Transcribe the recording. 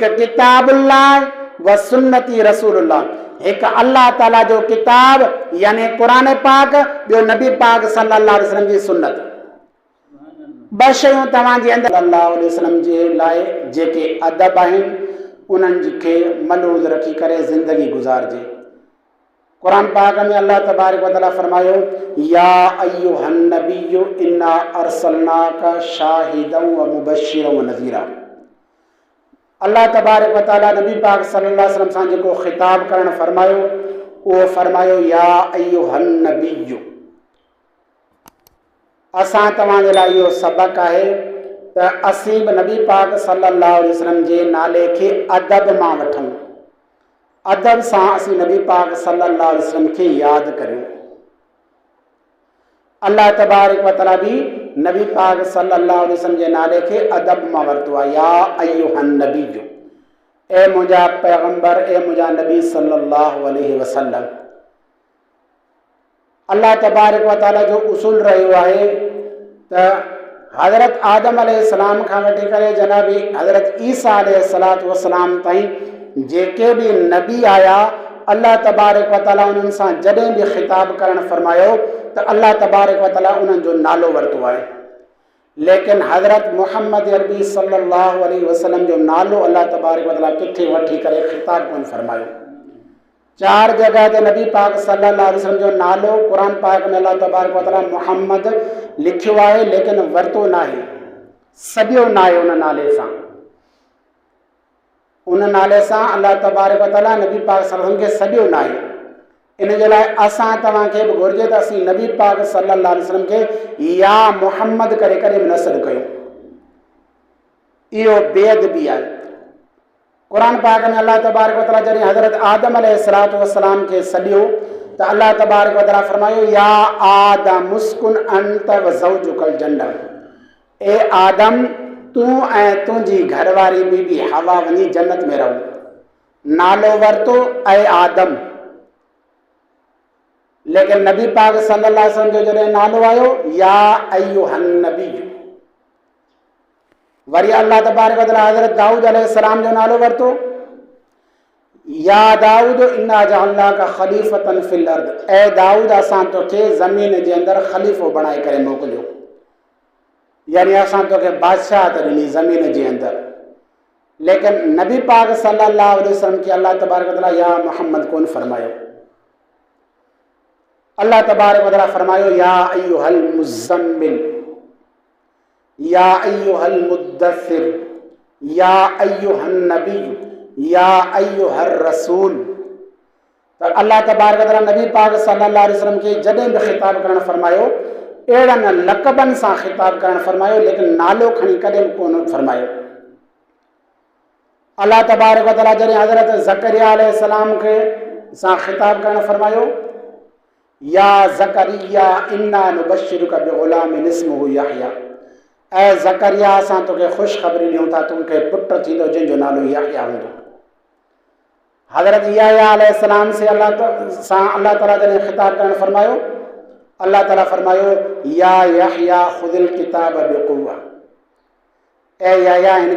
किताबुल्लाह व सुन्नती रसूलुल्लाह, एक अल्लाह ताला जो किताब यानी कुरान पाक, ॿियो नबी पाक सल्लल्लाहु अलैहि वसल्लम जी सुन्नत। ॿ शयूं तव्हांजे अंदरि सल्लल्लाहु अलैहि वसल्लम जे लाइ जेके अदब आहिनि उन्हनि खे मलूज़ रखी करे ज़िंदगी गुज़ारिजे। कुरान पाक में अल्लाह तबारक व तआला फरमायो, या अय्युहन नबिय्यु इन्ना अरसलनाका शाहिदन व मुबश्शिरन व नज़ीरा। अल्लाह तबारक व तआला नबी पाक सल्लल्लाहु अलैहि वसल्लम सां जेको ख़िताब करण फरमायो, उहो फरमायो या अय्युहन नबिय्यु। असां तव्हांजे लाइ इहो सबक़ आहे त असीं बि नबी पाक सल्लल्लाहु अलैहि वसल्लम जे नाले खे अदब मां वठूं, अदब सां असीं नबी पाक सल्लल्लाहु अलैहि वसल्लम खे यादि करियूं। अल्लाह तबारक व तआला भी नबी पाक सल्लल्लाहु अलैहि वसल्लम जे नाले खे अदब मां वरितो आहे, या अय्युहन नबिय्यु, ए मुंहिंजा पैगंबर, ए मुंहिंजा नबी सल्लल्लाहु अलैहि वसल्लम। अल्लाह तबारक व तआला जो उसूल रहियो आहे त हज़रत आदम अलैहिस्सलाम खां वठी करे जनाबी हज़रत ईसा अलैहिस्सलातु वस्सलाम ताईं जेके भी नबी आया, अल्लाह तबारक व तआला उन्हनि सां जॾहिं भी ख़िताब करण फरमायो त अल्लाह तबारक व तआला उन्हनि जो नालो वरितो आहे। लेकिन हज़रत मुहम्मद अरबी सल्लल्लाहु अलैहि वसल्लम जो नालो अल्लाह तबारक व तआला किथे वठी करे ख़िताब कोन फरमायो। 4 जगह ते नबी पाक सल्लल्लाहु अलैहि वसल्लम जो नालो कुरान पाक में अल्लाह तबारक व तआला मुहम्मद लिखियो आहे, लेकिन वरितो न आहे, सॼो न आहे उन नाले सां। उन नाले सां अल्लाह तबारक व तआला नबी पाक सल्लल्लाहु अलैहि वसल्लम खे सॼो न आहे। इन जे लाइ असां तव्हांखे बि घुरिजे त असीं नबी पाक सल्लल्लाहु अलैहि वसल्लम खे या मुहम्मद करे करे नस्ल कयूं। इहो बेअदबी आहे। कुरान पाक में अल्लाह तबारक व तआला जॾहिं हज़रत आदम अलैहिस्सलातु वस्सलाम खे सॾियो त अल्लाह तबारक व तआला फरमायो, या आदम उस्कुन अंत व ज़ौजुकल जन्नह, ए आदम तूं ऐं तुंहिंजी घरवारी बीबी हवा वञी जन्नत में रहो। नालो वरितो ऐं आदम, लेकिन नबी पाक सल्लल्लाहु अलैहि वसल्लम जो जॾहिं नालो आयो या अय्युहन नबिय्यु। वरी अल्लाह तबारक व तआला हज़रत दाऊद अलैहिस्सलाम जो नालो वरितो, या दाऊद इन्ना जअलनाका खलीफतन फिल अर्द, ए दाऊद असां तोखे ज़मीन जे अंदरि ख़लीफ़ो बणाए करे मोकिलियो, यानी असां तोखे बादशाह त ॾिनी ज़मीन जे अंदरि। लेकिन नबी पाक सल्लल्लाहु अलैहि वसल्लम खे अल्लाह तबारक व तआला या मुहम्मद कोन फरमायो। अल्लाह तबारक व तआला फरमायो, या अय्युहल मुज़्ज़म्मिल, या अय्युहल मुद्दस्सिर, या अय्युहन नबिय्यु, या अय्युहर रसूल। त अल्लाह तबारक व तआला नबी पाक सल्लल्लाहु अलैहि वसल्लम खे जॾहिं भी ख़िताब करण फरमायो अहिड़नि लक़बनि सां ख़िताब करण फरमायो, लेकिन नालो खणी कॾहिं कोन फरमायो। अल्लाह तबारक व तआला जॾहिं हज़रत ज़करिया अलैहिस्सलाम खे सां ख़िताब करण फरमायो, या ज़करिया इन्ना नुबश्शिरुका बिग़ुलामिन इस्मुहु यहया, ऐ ज़करिया असां तोखे ख़ुशख़बरी ॾियूं था, तुमखे पुटु थींदो जंहिंजो नालो यहया हूंदो। हज़रत यहया अलैहिस्सलाम से अल्लाह ताला जॾहिं ख़िताब करण फरमायो, अल्लाह ताला फरमायो, या यहया ख़ुदिल किताब बिक़ुव्वा, ए यहया हिन